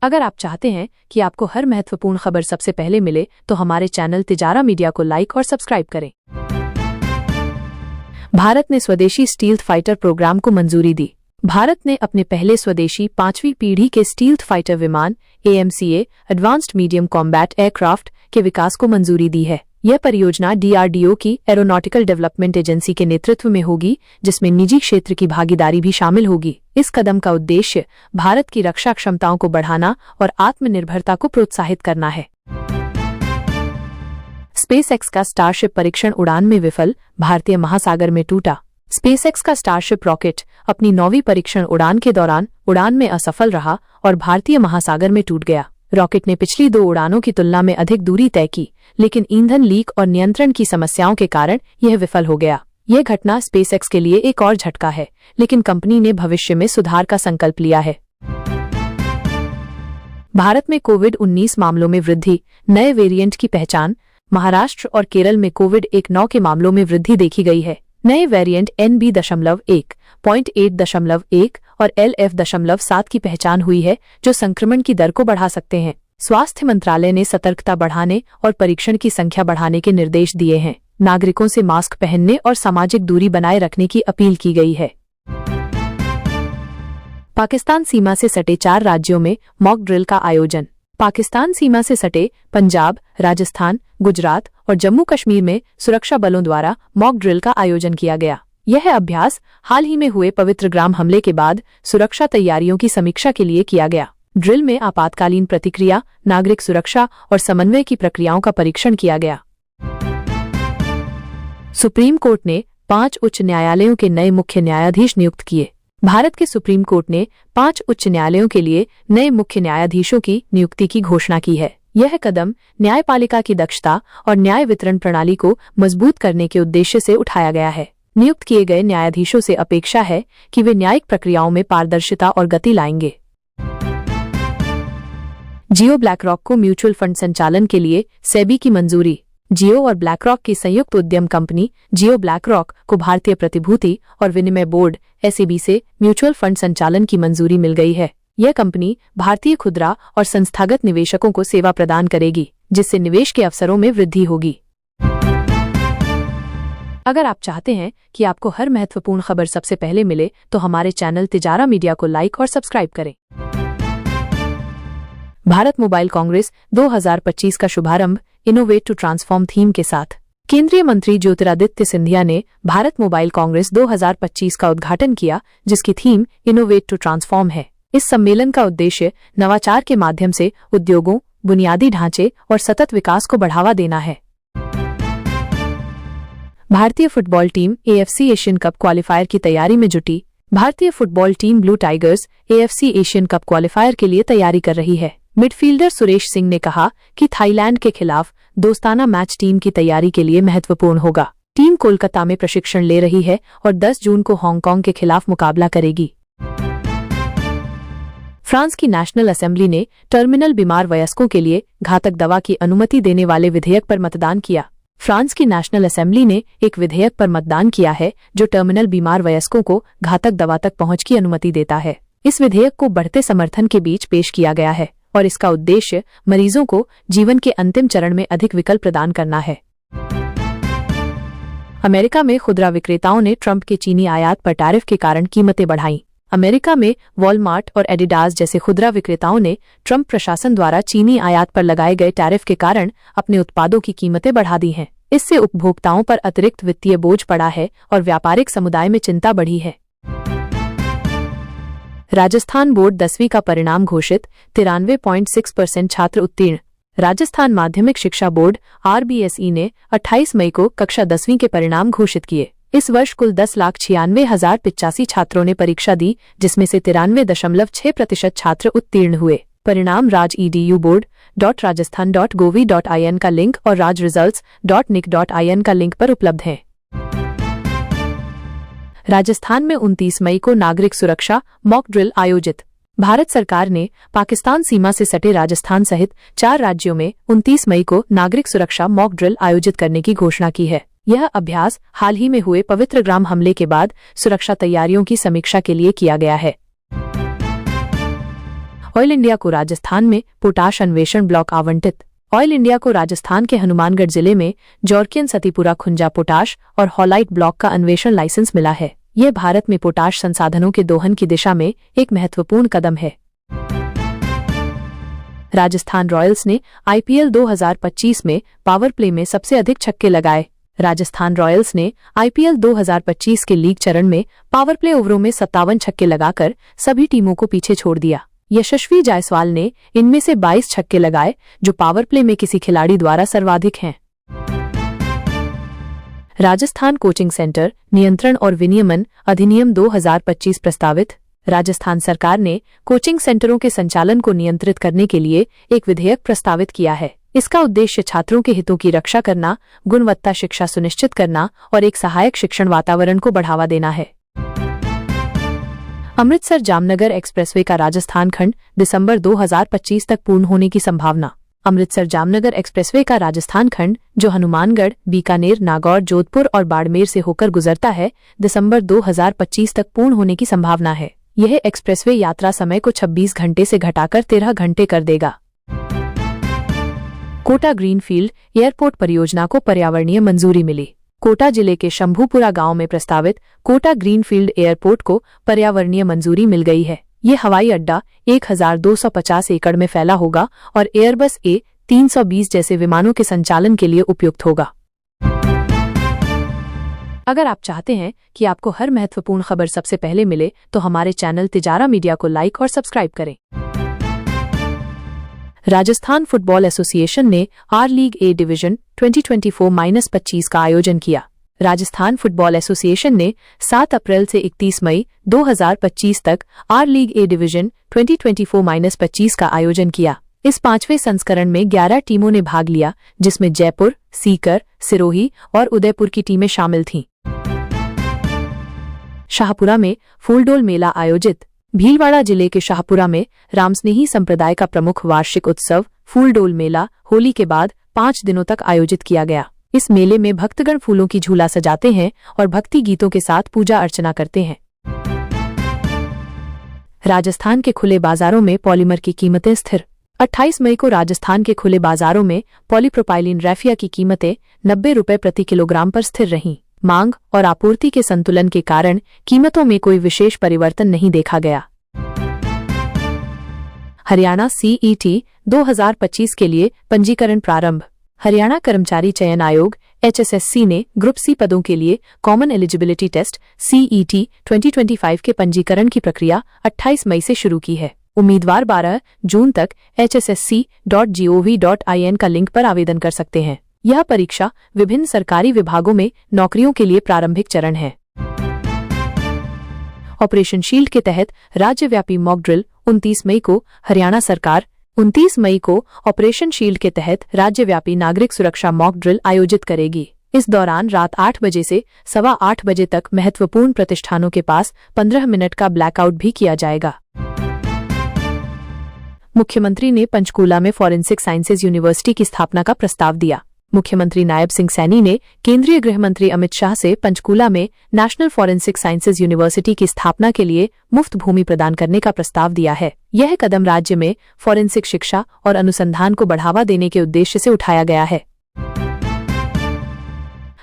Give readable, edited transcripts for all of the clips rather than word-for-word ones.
अगर आप चाहते हैं कि आपको हर महत्वपूर्ण खबर सबसे पहले मिले तो हमारे चैनल तिजारा मीडिया को लाइक और सब्सक्राइब करें। भारत ने स्वदेशी स्टील्थ फाइटर प्रोग्राम को मंजूरी दी। भारत ने अपने पहले स्वदेशी 5वीं पीढ़ी के स्टील्थ फाइटर विमान AMCA advanced medium combat aircraft के विकास को मंजूरी दी है। यह परियोजना DRDO की एरोनॉटिकल डेवलपमेंट एजेंसी के नेतृत्व में होगी, जिसमें निजी क्षेत्र की भागीदारी भी शामिल होगी। इस कदम का उद्देश्य भारत की रक्षा क्षमताओं को बढ़ाना और आत्मनिर्भरता को प्रोत्साहित करना है। स्पेसएक्स का स्टारशिप परीक्षण उड़ान में विफल, भारतीय महासागर में टूटा। स्पेसएक्स का स्टारशिप रॉकेट अपनी 9वीं परीक्षण उड़ान के दौरान उड़ान में असफल रहा और भारतीय महासागर में टूट गया। रॉकेट ने पिछली 2 उड़ानों की तुलना में अधिक दूरी तय की, लेकिन ईंधन लीक और नियंत्रण की समस्याओं के कारण यह विफल हो गया। यह घटना स्पेसएक्स के लिए एक और झटका है, लेकिन कंपनी ने भविष्य में सुधार का संकल्प लिया है। भारत में कोविड-19 मामलों में वृद्धि, नए वेरिएंट की पहचान। महाराष्ट्र और केरल में कोविड-19 के मामलों में वृद्धि देखी गई है। नए वेरिएंट NB.1, .8.1 और LF.7 की पहचान हुई है, जो संक्रमण की दर को बढ़ा सकते हैं। स्वास्थ्य मंत्रालय ने सतर्कता बढ़ाने और परीक्षण की संख्या बढ़ाने के निर्देश दिए हैं। नागरिकों से मास्क पहनने और सामाजिक दूरी बनाए रखने की अपील की गई है। पाकिस्तान सीमा से सटे 4 राज्यों में मॉक ड्रिल का आयोजन। पाकिस्तान सीमा से सटे पंजाब, राजस्थान, गुजरात और जम्मू कश्मीर में सुरक्षा बलों द्वारा मॉक ड्रिल का आयोजन किया गया। यह अभ्यास हाल ही में हुए पवित्र ग्राम हमले के बाद सुरक्षा तैयारियों की समीक्षा के लिए किया गया। ड्रिल में आपातकालीन प्रतिक्रिया, नागरिक सुरक्षा और समन्वय की प्रक्रियाओं का परीक्षण किया गया। सुप्रीम कोर्ट ने 5 उच्च न्यायालयों के नए मुख्य न्यायाधीश नियुक्त किए। भारत के सुप्रीम कोर्ट ने 5 उच्च न्यायालयों के लिए नए मुख्य न्यायाधीशों की नियुक्ति की घोषणा की है। यह कदम न्यायपालिका की दक्षता और न्याय वितरण प्रणाली को मजबूत करने के उद्देश्य से उठाया गया है। नियुक्त किए गए न्यायाधीशों से अपेक्षा है कि वे न्यायिक प्रक्रियाओं में पारदर्शिता और गति लाएंगे। जियो ब्लैकरॉक को म्यूचुअल फंड संचालन के लिए सेबी की मंजूरी। जियो और ब्लैकरॉक की संयुक्त उद्यम कंपनी जियो ब्लैकरॉक को भारतीय प्रतिभूति और विनिमय बोर्ड SEBI से म्यूचुअल फंड संचालन की मंजूरी मिल गई है। यह कंपनी भारतीय खुदरा और संस्थागत निवेशकों को सेवा प्रदान करेगी, जिससे निवेश के अवसरों में वृद्धि होगी। अगर आप चाहते हैं कि आपको हर महत्वपूर्ण खबर सबसे पहले मिले तो हमारे चैनल तिजारा मीडिया को लाइक और सब्सक्राइब करें। भारत मोबाइल कांग्रेस 2025 का शुभारंभ इनोवेट टू ट्रांसफॉर्म थीम के साथ। केंद्रीय मंत्री ज्योतिरादित्य सिंधिया ने भारत मोबाइल कांग्रेस 2025 का उद्घाटन किया, जिसकी थीम इनोवेट टू ट्रांसफॉर्म है। इस सम्मेलन का उद्देश्य नवाचार के माध्यम से उद्योगों, बुनियादी ढांचे और सतत विकास को बढ़ावा देना है। भारतीय football team AFC Asian cup qualifier की तैयारी में जुटी। भारतीय football team blue tigers AFC Asian cup qualifier के लिए तैयारी कर रही है। मिडफील्डर सुरेश सिंह ने कहा कि थाईलैंड के खिलाफ दोस्ताना मैच टीम की तैयारी के लिए महत्वपूर्ण होगा। टीम कोलकाता में प्रशिक्षण ले रही है और 10 जून को हांगकांग के खिलाफ मुकाबला करेगी। फ्रांस की नेशनल असेंबली ने टर्मिनल बीमार वयस्कों के लिए घातक दवा की अनुमति देने वाले विधेयक पर मतदान किया। फ्रांस की नेशनल असेंबली ने एक विधेयक पर मतदान किया है जो टर्मिनल बीमार वयस्कों को घातक दवा तक पहुंच की अनुमति देता है। इस विधेयक को बढ़ते समर्थन के बीच पेश किया गया है और इसका उद्देश्य मरीजों को जीवन के अंतिम चरण में अधिक विकल्प प्रदान करना है। अमेरिका में खुदरा विक्रेताओं ने ट्रंप के चीनी आयात पर टैरिफ के कारण कीमतें बढ़ाईं। अमेरिका में वॉलमार्ट और एडिडास जैसे खुदरा विक्रेताओं ने ट्रंप प्रशासन द्वारा चीनी आयात पर लगाए गए टैरिफ के कारण अपने उत्पादों की कीमतें बढ़ा दी हैं। इससे उपभोक्ताओं पर अतिरिक्त वित्तीय बोझ पड़ा है और व्यापारिक समुदाय में चिंता बढ़ी है। राजस्थान बोर्ड 10वीं का परिणाम घोषित, 93.6% छात्र उत्तीर्ण। राजस्थान माध्यमिक शिक्षा बोर्ड RBSE ने 28 मई को कक्षा 10वीं के परिणाम घोषित किए। इस वर्ष कुल 10,96,085 छात्रों ने परीक्षा दी, जिसमें से 93.6% छात्र उत्तीर्ण हुए। परिणाम raj.edu.board.rajasthan.gov.in का लिंक और rajresults.nic.in का लिंक पर उपलब्ध है। राजस्थान में 29 मई को नागरिक सुरक्षा मॉक ड्रिल आयोजित। भारत सरकार ने पाकिस्तान सीमा से सटे राजस्थान सहित 4 राज्यों में 29 मई को नागरिक सुरक्षा मॉक ड्रिल आयोजित करने की घोषणा की है। यह अभ्यास हाल ही में हुए पवित्र ग्राम हमले के बाद सुरक्षा तैयारियों की समीक्षा के लिए किया गया है। ऑयल इंडिया को राजस्थान में पोटाश अन्वेषण ब्लॉक आवंटित। ऑयल इंडिया को राजस्थान के हनुमानगढ़ जिले में जॉर्कियन सतीपुरा खुंजा पोटाश और हॉलाइट ब्लॉक का अन्वेषण लाइसेंस मिला है। यह भारत में पोटाश संसाधनों के दोहन की दिशा में एक महत्वपूर्ण कदम है। राजस्थान रॉयल्स ने आईपीएल 2025 में पावर प्ले में सबसे अधिक छक्के लगाए। राजस्थान रॉयल्स ने आईपीएल 2025 के लीग चरण में पावर प्ले ओवरों में 57 छक्के लगाकर सभी टीमों को पीछे छोड़ दिया। यशस्वी जायसवाल ने इनमें से 22 छक्के लगाए, जो पावर प्ले में किसी खिलाड़ी द्वारा सर्वाधिक हैं। राजस्थान कोचिंग सेंटर नियंत्रण और विनियमन अधिनियम 2025 प्रस्तावित। राजस्थान सरकार ने कोचिंग सेंटरों के संचालन को नियंत्रित करने के लिए एक विधेयक प्रस्तावित किया है। इसका उद्देश्य छात्रों के हितों की रक्षा करना, गुणवत्ता शिक्षा सुनिश्चित करना और एक सहायक शिक्षण वातावरण को बढ़ावा देना है। अमृतसर जामनगर एक्सप्रेसवे का राजस्थान खंड दिसंबर 2025 तक पूर्ण होने की संभावना। अमृतसर जामनगर एक्सप्रेसवे का राजस्थान खंड, जो हनुमानगढ़, बीकानेर, नागौर, जोधपुर और बाड़मेर से होकर गुजरता है, दिसंबर 2025 तक पूर्ण होने की संभावना है। यह एक्सप्रेसवे यात्रा समय को 26 घंटे से घटाकर 13 घंटे कर देगा। कोटा ग्रीनफील्ड एयरपोर्ट परियोजना को पर्यावरणीय मंजूरी मिली। कोटा जिले के शंभूपुरा गांव में प्रस्तावित कोटा ग्रीनफील्ड एयरपोर्ट को पर्यावरणीय मंजूरी मिल गई है। ये हवाई अड्डा 1250 एकड़ में फैला होगा और एयरबस A320 जैसे विमानों के संचालन के लिए उपयुक्त होगा। अगर आप चाहते हैं कि आपको हर महत्वपूर्ण खबर सबसे पहले मिले, तो हमारे चैनल तिजारा मीडिया को लाइक और सब्सक्राइब करें। राजस्थान फुटबॉल एसोसिएशन ने आर लीग ए डिवीजन 2024-25 का आयोजन किया। राजस्थान फुटबॉल एसोसिएशन ने 7 अप्रैल से 31 मई 2025 तक आर लीग ए डिवीजन 2024-25 का आयोजन किया। इस 5वें संस्करण में 11 टीमों ने भाग लिया, जिसमें जयपुर, सीकर, सिरोही और उदयपुर की टीमें शामिल थीं। शाहपुरा में फूलडोल मेला आयोजित। भीलवाड़ा जिले के शाहपुरा में रामस्नेही संप्रदाय का प्रमुख वार्षिक उत्सव फूलडोल मेला होली के बाद 5 दिनों तक आयोजित किया गया। इस मेले में भक्तगण फूलों की झूला सजाते हैं और भक्ति गीतों के साथ पूजा अर्चना करते हैं। राजस्थान के खुले बाजारों में पॉलीमर की कीमतें स्थिर। 28 मई को राजस्थान के खुले बाजारों में पॉलीप्रोपाइलिन रैफिया की कीमतें 90 रुपये प्रति किलोग्राम पर स्थिर रहीं। मांग और आपूर्ति के संतुलन के कारण कीमतों में कोई विशेष परिवर्तन नहीं देखा गया। हरियाणा CET 2025 के लिए पंजीकरण प्रारंभ। हरियाणा कर्मचारी चयन आयोग HSSC ने ग्रुप C पदों के लिए कॉमन एलिजिबिलिटी टेस्ट CET 2025 के पंजीकरण की प्रक्रिया 28 मई से शुरू की है। उम्मीदवार 12 जून तक hssc.gov.in का लिंक पर आवेदन कर सकते हैं। यह परीक्षा विभिन्न सरकारी विभागों में नौकरियों के लिए प्रारंभिक चरण है। ऑपरेशन शील्ड के तहत राज्यव्यापी मॉक ड्रिल 29 मई को हरियाणा सरकार 29 मई को ऑपरेशन शील्ड के तहत राज्यव्यापी नागरिक सुरक्षा मॉक ड्रिल आयोजित करेगी। इस दौरान रात 8 बजे से 8:15 बजे तक महत्वपूर्ण प्रतिष्ठानों के पास 15 मिनट का ब्लैकआउट भी किया जाएगा। मुख्यमंत्री ने पंचकूला में फॉरेंसिक साइंसेज यूनिवर्सिटी की स्थापना का प्रस्ताव दिया। मुख्यमंत्री नायब सिंह सैनी ने केंद्रीय गृह मंत्री अमित शाह से पंचकूला में नेशनल फॉरेंसिक साइंसेज यूनिवर्सिटी की स्थापना के लिए मुफ्त भूमि प्रदान करने का प्रस्ताव दिया है। यह कदम राज्य में फॉरेंसिक शिक्षा और अनुसंधान को बढ़ावा देने के उद्देश्य से उठाया गया है।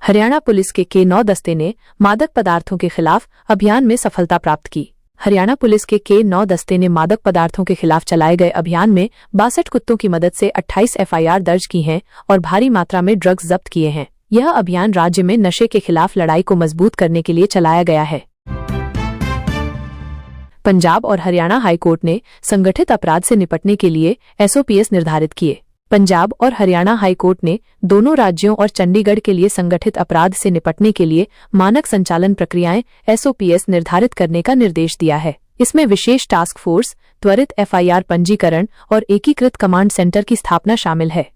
हरियाणा पुलिस के K9 दस्ते ने मादक पदार्थों के खिलाफ अभियान में सफलता प्राप्त की। हरियाणा पुलिस के K9 दस्ते ने मादक पदार्थों के खिलाफ चलाए गए अभियान में 62 कुत्तों की मदद से 28 FIR दर्ज की हैं और भारी मात्रा में ड्रग्स जब्त किए हैं। यह अभियान राज्य में नशे के खिलाफ लड़ाई को मजबूत करने के लिए चलाया गया है। पंजाब और हरियाणा हाईकोर्ट ने संगठित अपराध से निपटने के लिए SOPs निर्धारित किए। पंजाब और हरियाणा हाईकोर्ट ने दोनों राज्यों और चंडीगढ़ के लिए संगठित अपराध से निपटने के लिए मानक संचालन प्रक्रियाएं SOPs निर्धारित करने का निर्देश दिया है। इसमें विशेष टास्क फोर्स, त्वरित FIR पंजीकरण और एकीकृत कमांड सेंटर की स्थापना शामिल है।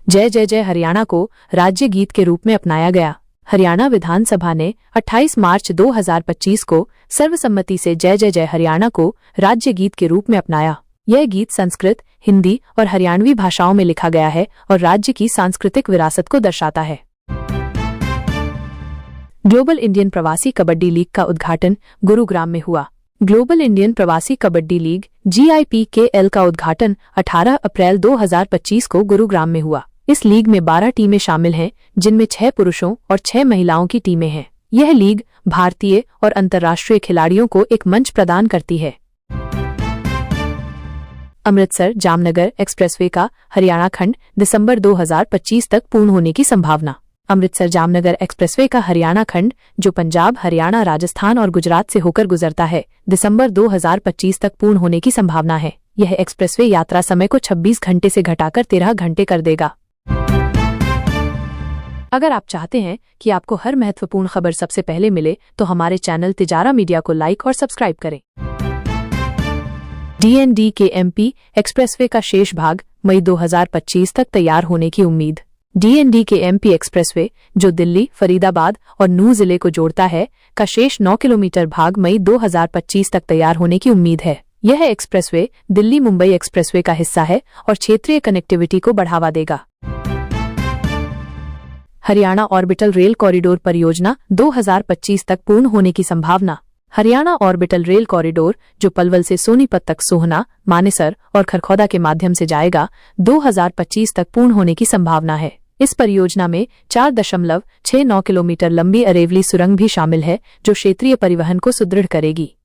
जय जय जय हरियाणा को राज्य गीत के रूप में अपनाया गया। हरियाणा विधानसभा ने 28 मार्च 2025 को सर्वसम्मति से जय जय जय हरियाणा को राज्य गीत के रूप में अपनाया। यह गीत संस्कृत, हिंदी और हरियाणवी भाषाओं में लिखा गया है और राज्य की सांस्कृतिक विरासत को दर्शाता है। ग्लोबल इंडियन प्रवासी कबड्डी लीग का उद्घाटन गुरुग्राम में हुआ। ग्लोबल इंडियन प्रवासी कबड्डी लीग GIPKL का उद्घाटन 18 अप्रैल 2025 को गुरुग्राम में हुआ। इस लीग में 12 टीमें शामिल हैं, जिनमें 6 पुरुषों और 6 महिलाओं की टीमें हैं। यह लीग भारतीय और अंतर्राष्ट्रीय खिलाड़ियों को एक मंच प्रदान करती है। अमृतसर जामनगर एक्सप्रेसवे का हरियाणा खंड दिसंबर 2025 तक पूर्ण होने की संभावना। अमृतसर जामनगर एक्सप्रेसवे का हरियाणा खंड, जो पंजाब, हरियाणा, राजस्थान और गुजरात से होकर गुजरता है, दिसंबर 2025 तक पूर्ण होने की संभावना है। यह एक्सप्रेसवे यात्रा समय को 26 घंटे से घटाकर 13 घंटे कर देगा। अगर आप चाहते हैं कि आपको हर महत्वपूर्ण खबर सबसे पहले मिले, तो हमारे चैनल तिजारा मीडिया को लाइक और सब्सक्राइब करें। DND-KMP एक्सप्रेसवे का शेष भाग मई 2025 तक तैयार होने की उम्मीद। DND-KMP एक्सप्रेसवे, जो दिल्ली, फरीदाबाद और नूह जिले को जोड़ता है, का शेष 9 किलोमीटर भाग मई 2025 तक तैयार होने की उम्मीद है। यह एक्सप्रेसवे दिल्ली मुंबई एक्सप्रेसवे का हिस्सा है और क्षेत्रीय कनेक्टिविटी को बढ़ावा देगा। हरियाणा ऑर्बिटल रेल कॉरिडोर परियोजना 2025 तक पूर्ण होने की संभावना। हरियाणा ऑर्बिटल रेल कॉरिडोर, जो पलवल से सोनीपत तक सोहना, मानेसर और खरखौदा के माध्यम से जाएगा, 2025 तक पूर्ण होने की संभावना है। इस परियोजना में 4.69 किलोमीटर लंबी अरेवली सुरंग भी शामिल है, जो क्षेत्रीय परिवहन को सुदृढ़ करेगी।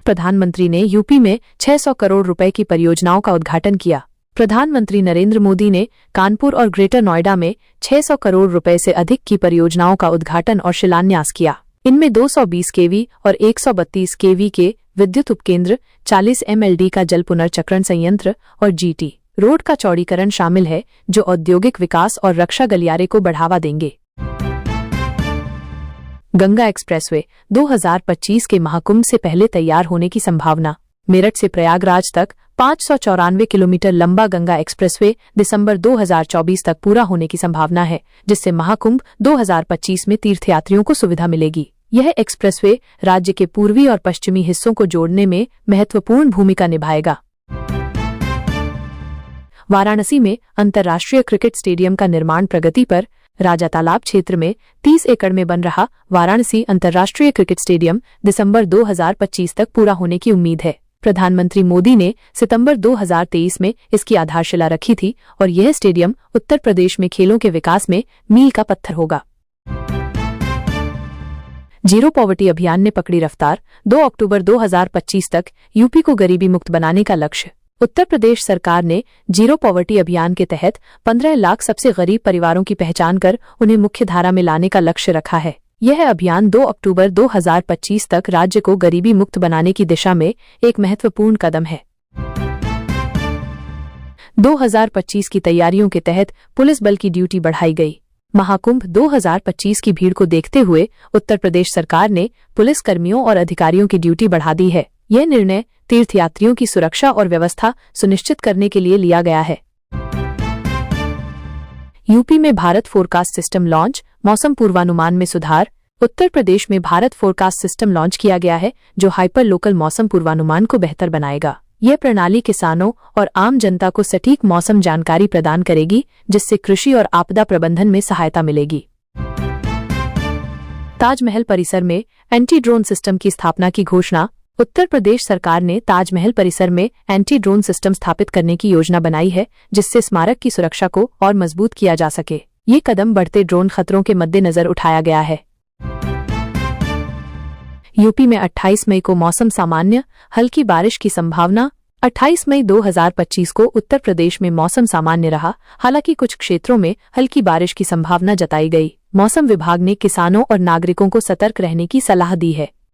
प्रधानमंत्री ने यूपी में 600 करोड़ रुपए की परियोजनाओं का उद्घाटन किया। प्रधानमंत्री नरेंद्र मोदी ने कानपुर और ग्रेटर नोएडा में 600 करोड़ रुपए से अधिक की परियोजनाओं का उद्घाटन और शिलान्यास किया। इनमें 220 kV और 132 kV के विद्युत उपकेंद्र, 40 MLD का जल पुनर्चक्रण संयंत्र और GT रोड का चौड़ीकरण शामिल है, जो औद्योगिक विकास और रक्षा गलियारे को बढ़ावा देंगे। गंगा एक्सप्रेसवे 2025 के महाकुंभ से पहले तैयार होने की संभावना। मेरठ से प्रयागराज तक 594 किलोमीटर लंबा गंगा एक्सप्रेसवे दिसंबर 2024 तक पूरा होने की संभावना है, जिससे महाकुंभ 2025 में तीर्थयात्रियों को सुविधा मिलेगी। यह एक्सप्रेसवे राज्य के पूर्वी और पश्चिमी हिस्सों को जोड़ने में महत्वपूर्ण भूमिका निभाएगा। वाराणसी में अंतर्राष्ट्रीय क्रिकेट स्टेडियम का निर्माण प्रगति पर। राजा तालाब क्षेत्र में 30 एकड़ में बन रहा वाराणसी अंतर्राष्ट्रीय क्रिकेट स्टेडियम दिसंबर 2025 तक पूरा होने की उम्मीद है। प्रधानमंत्री मोदी ने सितंबर 2023 में इसकी आधारशिला रखी थी और यह स्टेडियम उत्तर प्रदेश में खेलों के विकास में मील का पत्थर होगा। जीरो पॉवर्टी अभियान ने पकड़ी रफ्तार। 2 अक्टूबर 2025 तक यूपी को गरीबी मुक्त बनाने का लक्ष्य। उत्तर प्रदेश सरकार ने जीरो पॉवर्टी अभियान के तहत 15 लाख सबसे गरीब परिवारों की पहचान कर उन्हें मुख्य धारा में लाने का लक्ष्य रखा है। यह अभियान 2 अक्टूबर 2025 तक राज्य को गरीबी मुक्त बनाने की दिशा में एक महत्वपूर्ण कदम है। 2025 की तैयारियों के तहत पुलिस बल की ड्यूटी बढ़ाई गई। महाकुंभ 2025 की भीड़ को देखते हुए उत्तर प्रदेश सरकार ने पुलिस कर्मियों और अधिकारियों की ड्यूटी बढ़ा दी है। यह निर्णय तीर्थयात्रियों की सुरक्षा और व्यवस्था सुनिश्चित करने के लिए लिया गया है। यूपी में भारत फोरकास्ट सिस्टम लॉन्च, मौसम पूर्वानुमान में सुधार। उत्तर प्रदेश में भारत फोरकास्ट सिस्टम लॉन्च किया गया है, जो हाइपर लोकल मौसम पूर्वानुमान को बेहतर बनाएगा। यह प्रणाली किसानों और आम जनता को सटीक मौसम जानकारी प्रदान करेगी, जिससे कृषि और आपदा प्रबंधन में सहायता मिलेगी। ताजमहल परिसर में एंटी ड्रोन सिस्टम की स्थापना की घोषणा। उत्तर प्रदेश सरकार ने ताजमहल परिसर में एंटी ड्रोन सिस्टम स्थापित करने की योजना बनाई है, जिससे स्मारक की सुरक्षा को और मजबूत किया जा सके। ये कदम बढ़ते ड्रोन खतरों के मद्देनजर उठाया गया है। यूपी में 28 मई को मौसम सामान्य, हल्की बारिश की संभावना। 28 मई 2025 को उत्तर प्रदेश में मौसम सामान्य रहा, हालांकि कुछ क्षेत्रों में हल्की बारिश की संभावना जताई गई। मौसम विभाग ने किसानों और नागरिकों को सतर्क रहने की सलाह दी है।